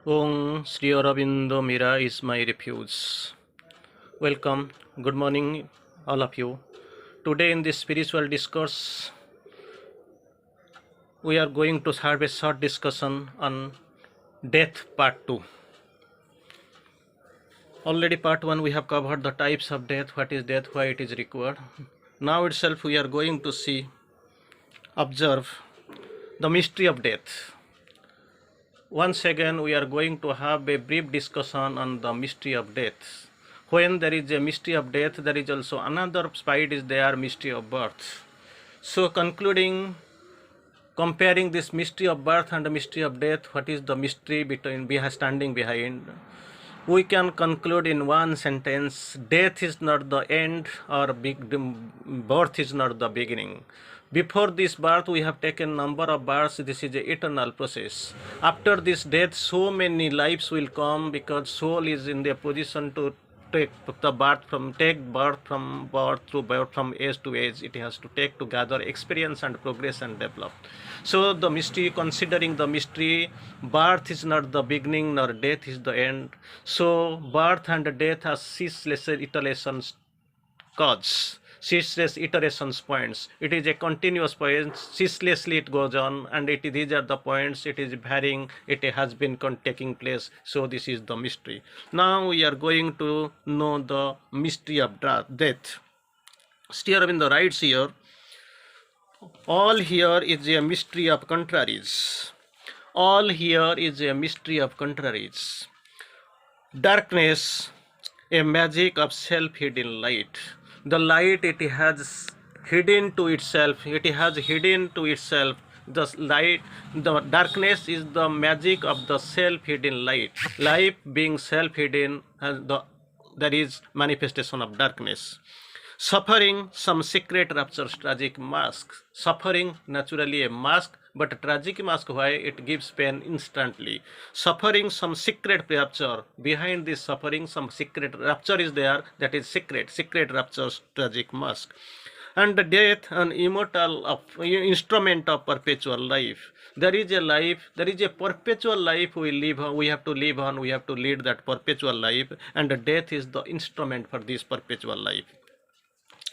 Om Sri Aurobindo Mira is my refuge. Welcome, good morning, all of you. Today, in this spiritual discourse, we are going to have a short discussion on death part 2. Already, part 1, we have covered the types of death, what is death, why it is required. Now itself, we are going to observe the mystery of death. Once again, we are going to have a brief discussion on the mystery of death. When there is a mystery of death, there is also another side is there, mystery of birth. So concluding, comparing this mystery of birth and the mystery of death, what is the mystery standing behind? We can conclude in one sentence: death is not the end, or birth is not the beginning. Before this birth, we have taken number of births. This is an eternal process. After this death, so many lives will come, because soul is in the position to take birth from birth from age to age. It has to take to gather experience and progress and develop. So the mystery, considering the mystery, birth is not the beginning nor death is the end. So birth and death are ceaseless iterations cause, ceaseless iterations points. It is a continuous point, ceaselessly it goes on, and these are the points, it is varying, it has been taking place. So this is the mystery. Now we are going to know the mystery of death. Sri Aurobindo writes here, all here is a mystery of contraries. All here is a mystery of contraries. Darkness, a magic of self-hidden light. The light it has hidden to itself, the light, the darkness is the magic of the self-hidden light. Life being self-hidden, there is manifestation of darkness. Suffering, some secret raptures, tragic mask. Suffering, naturally a mask, but a tragic mask, why? It gives pain instantly. Suffering, some secret rapture. Behind this suffering, some secret rapture is there, that is secret raptures, tragic mask. And death, an immortal instrument of perpetual life. There is a life, there is a perpetual life we live on, we have to live on, we have to lead that perpetual life, and death is the instrument for this perpetual life.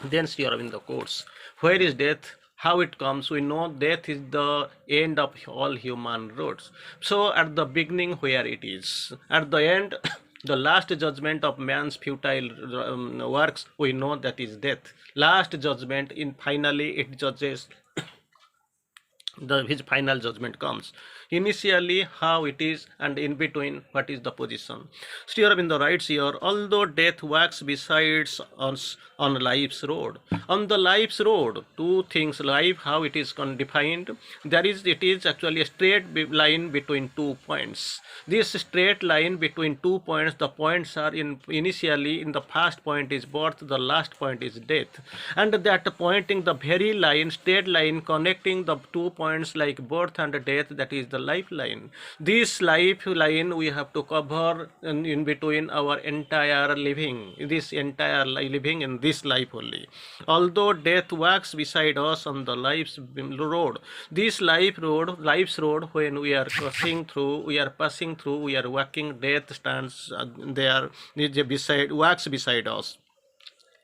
Then Sri Aurobindo quotes, where is death? How it comes? We know death is the end of all human roads. So at the beginning, where it is? At the end, the last judgment of man's futile works, we know that is death. Last judgment, finally it judges, his final judgment comes. Initially how it is, and in between what is the position. Sri Aurobindo writes here, although death walks beside us on life's road. On the life's road, two things, life, how it is defined, it is actually a straight line between 2 points. This straight line between 2 points, the points are initially in the first point is birth, the last point is death. And that pointing the very line, straight line connecting the 2 points like birth and death, that is the lifeline. This lifeline we have to cover in between our entire living, this entire living in this life only. Although death walks beside us on the life's road, this life's road, when we are passing through, we are walking, death stands there, walks beside us.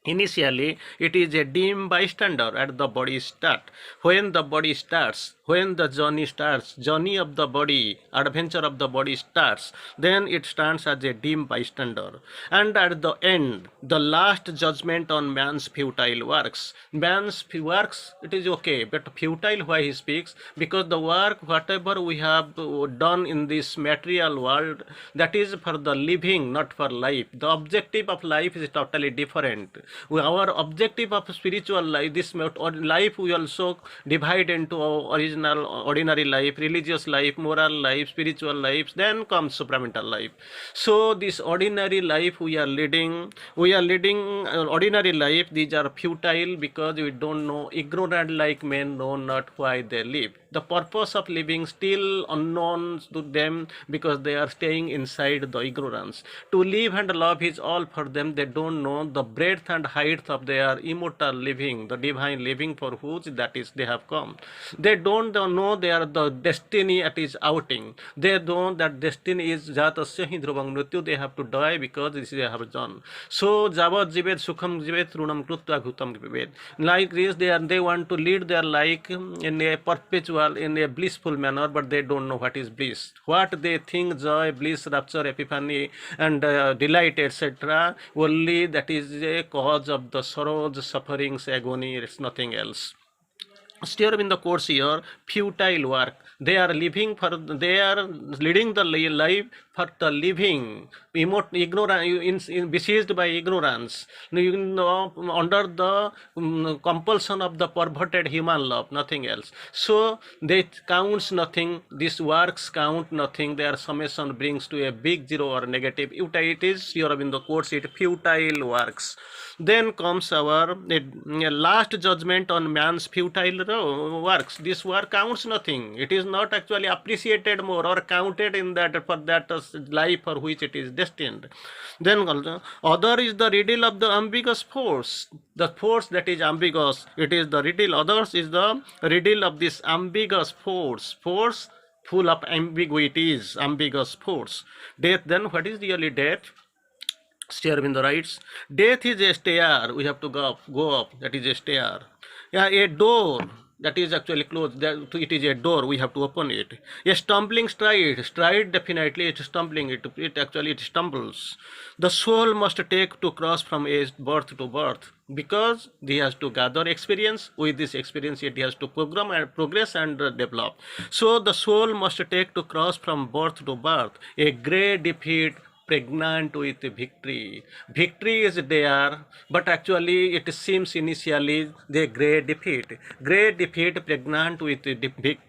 Initially, it is a dim bystander at the body's start. When the body starts, when the journey of the body, adventure of the body starts, then it stands as a dim bystander. And at the end, the last judgment on man's futile works. Man's works, it is okay, but futile, why he speaks? Because the work, whatever we have done in this material world, that is for the living, not for life. The objective of life is totally different. Our objective of spiritual life, this life, we also divide into our original ordinary life, religious life, moral life, spiritual life, then comes supramental life. So this ordinary life we are leading ordinary life. These are futile because we don't know, ignorant like men know not why they live. The purpose of living still unknown to them, because they are staying inside the ignorance. To live and love is all for them. They don't know the breadth and height of their immortal living, the divine living for which that is they have come. They don't don't know their the destiny it is outing. They know that destiny is jatasya hi dhruvang mrityu. They have to die because this they have done. So javat jivet sukham jivet runam krutva bhutam jivet. Like this, they want to lead their life in a perpetual, in a blissful manner, but they don't know what is bliss. What they think joy, bliss, rapture, epiphany, and delight, etc. Only that is a cause of the sorrows, sufferings, agony. It's nothing else. Steer in the course here, futile work. They are living for, they are leading the life for the living, ignorant, besieged by ignorance, under the compulsion of the perverted human love, nothing else. So they counts nothing. These works count nothing. Their summation brings to a big zero or negative. It is here in the course it futile works. Then comes our last judgment on man's futile works. This work counts nothing. It is not actually appreciated more or counted in that for that life for which it is destined. Then other is the riddle of the ambiguous force. The force that is ambiguous, it is the riddle. Others is the riddle of this ambiguous force. Force full of ambiguities, ambiguous force. Death, then what is really death? Sri Aurobindo writes, death is a stair, we have to go up, that is a stair. Yeah, a door that is actually closed, it is a door, we have to open it. A stumbling stride definitely it's stumbling, it actually it stumbles. The soul must take to cross from age birth to birth, because he has to gather experience. With this experience it has to progress and develop. So the soul must take to cross from birth to birth, a great defeat pregnant with victory. Victory is there, but actually it seems initially the great defeat. Great defeat pregnant with victory.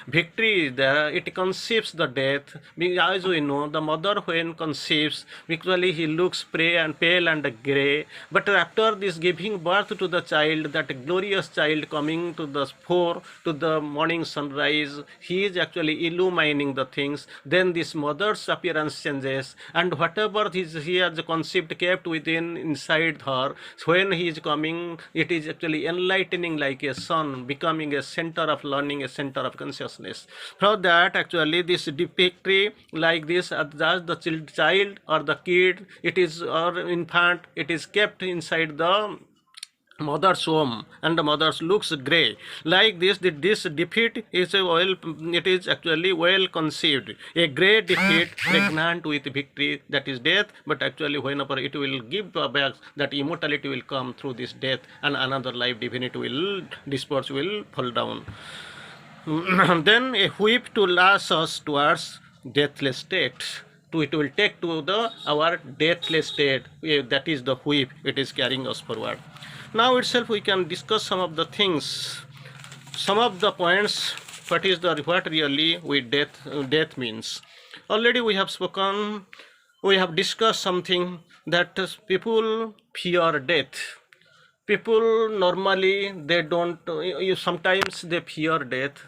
Victory is there, it conceives the death. As we know, the mother when conceives, actually he looks pale and grey, but after this giving birth to the child, that glorious child coming to the fore, to the morning sunrise, he is actually illumining the things. Then this mother's appearance changes, and whatever he has conceived kept within inside her, when he is coming, it is actually enlightening like a sun, becoming a center of learning, a center of consciousness. For that actually this victory like this, as the child or the kid, it is or infant, it is kept inside the mother's home, and the mother's looks grey like this. This defeat is it is actually well conceived, a great defeat pregnant with victory, that is death. But actually whenever it will give back, that immortality will come through this death, and another life divinity will disperse, will fall down. Then a whip to lash us towards deathless state. It will take to the our deathless state. That is the whip, it is carrying us forward. Now itself we can discuss some of the things, some of the points. What really with death means. Already we have spoken, we have discussed something, that people fear death. People normally they don't, sometimes they fear death.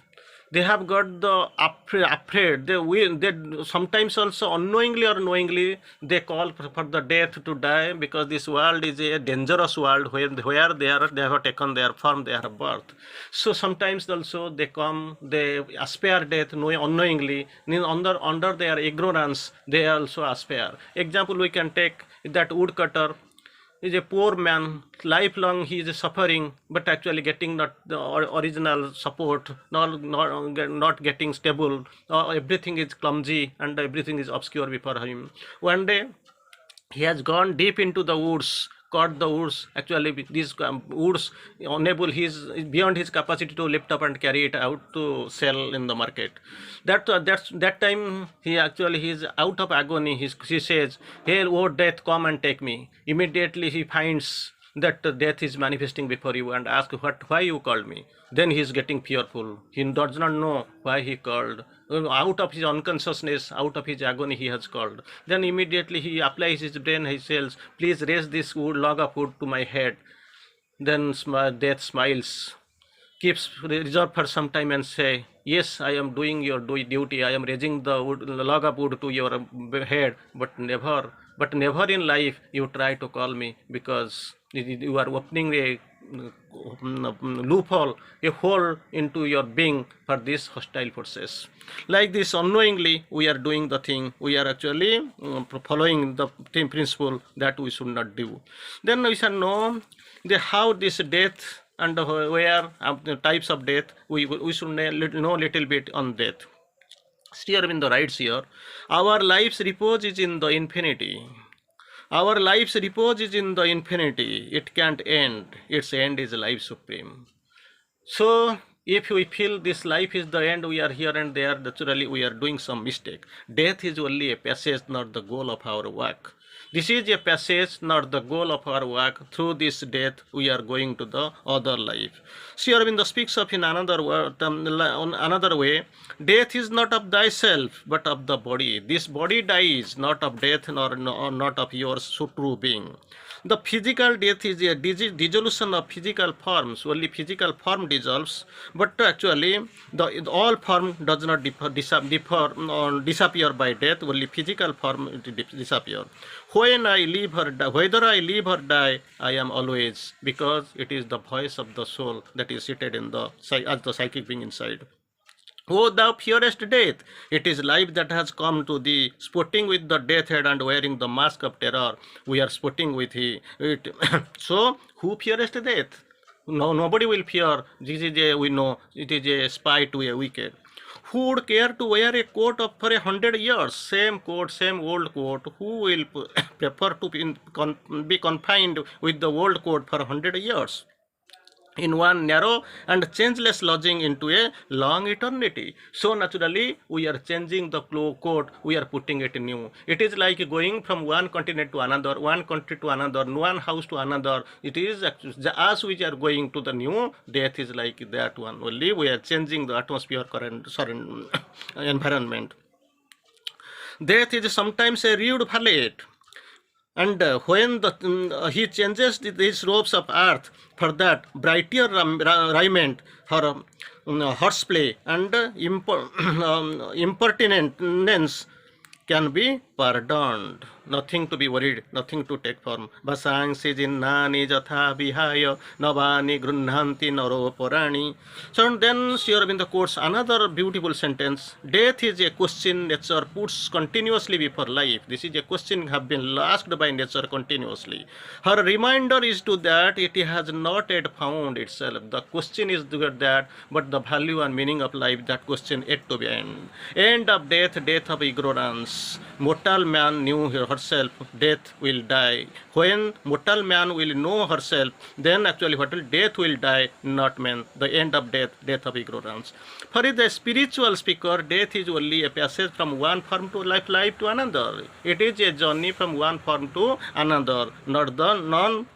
They have got the afraid. They sometimes also unknowingly or knowingly they call for the death to die, because this world is a dangerous world where they have taken their form, their birth. So sometimes also they come, they aspire death unknowingly, under their ignorance they also aspire. Example we can take that woodcutter is a poor man, lifelong he is suffering, but actually getting not the original support, not getting stable, everything is clumsy and everything is obscure before him. One day he has gone deep into the woods, caught the woods. Actually these woods unable, he is beyond his capacity to lift up and carry it out to sell in the market. That time he is out of agony. He says, "Hey, oh death, come and take me." Immediately he finds that death is manifesting before you, and asks, why you called me? Then he is getting fearful. He does not know why he called. Out of his unconsciousness, out of his agony he has called. Then immediately he applies his brain. He says, "Please raise this log of wood to my head." Then death smiles, keeps reserve for some time, and say, "Yes, I am doing your duty. I am raising the log of wood to your head, but never in life you try to call me, because you are opening a loophole, a hole into your being for these hostile forces. Like this, unknowingly, we are doing the thing. We are actually following the same principle that we should not do. Then we shall know how this death and where the types of death. We should know little bit on death. Sri Aurobindo writes here, our life's repose is in the infinity. Our life's repose is in the infinity. It can't end. Its end is life supreme. So, if we feel this life is the end, we are here and there, naturally we are doing some mistake. Death is only a passage, not the goal of our work. This is a passage, not the goal of our work. Through this death, we are going to the other life. Sri Aurobindo speaks of in another word, another way, death is not of thyself, but of the body. This body dies, not of death, nor not of your true being. The physical death is a dissolution of physical forms. Only physical form dissolves, but actually the all form does not disappear by death. Only physical form disappear. When I live or die, whether I live or die, I am always, because it is the voice of the soul that is seated in the as the psychic being inside. Oh, thou fearest death! It is life that has come to thee, sporting with the death head and wearing the mask of terror. We are sporting with it. So, who fearest death? No, nobody will fear. This is we know, it is a spy to a wicked. Who would care to wear a coat of for 100 years? Same coat, same old coat. Who will prefer to be confined with the old coat for 100 years? In one narrow and changeless lodging into a long eternity. So naturally, we are changing the coat, we are putting it new. It is like going from one continent to another, one country to another, one house to another. It is as we are going to the new, death is like that one. Only we are changing the atmosphere, current, environment. Death is sometimes a rude valet. And when he changes these robes of earth for that brighter raiment, her horseplay and impertinence can be pardoned. Nothing to be worried, nothing to take form. Vasangsi jinnani jatha vihaya navani grunnhanti naro porani. So then Sri Aurobindo quotes another beautiful sentence. Death is a question nature puts continuously before life. This is a question have been asked by nature continuously. Her reminder is to that it has not yet found itself. The question is that, but the value and meaning of life, that question yet to be end. End of death, death of ignorance. Mortal man knew herself, death will die. When mortal man will know herself, then actually what will death will die, not man. The end of death, death of ignorance. For the spiritual speaker, death is only a passage from one form to life to another. It is a journey from one form to another. Not the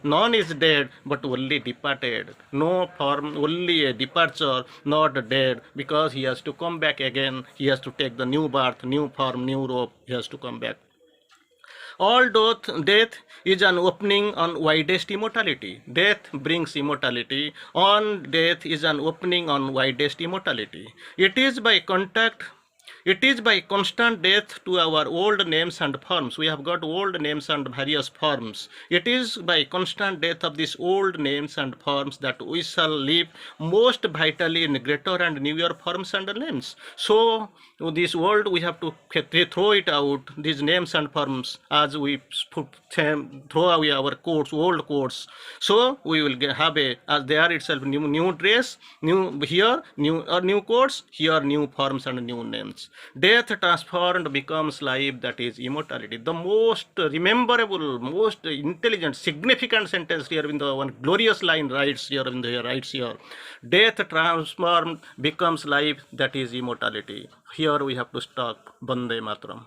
none is dead, but only departed. No form, only a departure, not dead, because he has to come back again. He has to take the new birth, new form, new robe. He has to come back. All death is an opening on widest immortality. Death brings immortality. On death is an opening on widest immortality. It is by constant death to our old names and forms. We have got old names and various forms. It is by constant death of these old names and forms that we shall live most vitally in greater and newer forms and names. So, this world we have to throw it out, these names and forms, as we throw away our coats, old coats. So, we will have as there itself new dress, new here, new coats, here new forms and new names. Death transformed becomes life, that is immortality. The most rememberable, most intelligent, significant sentence here in the one glorious line writes here in the writes here. Death transformed becomes life, that is immortality. Here we have to stop. Bande Matram.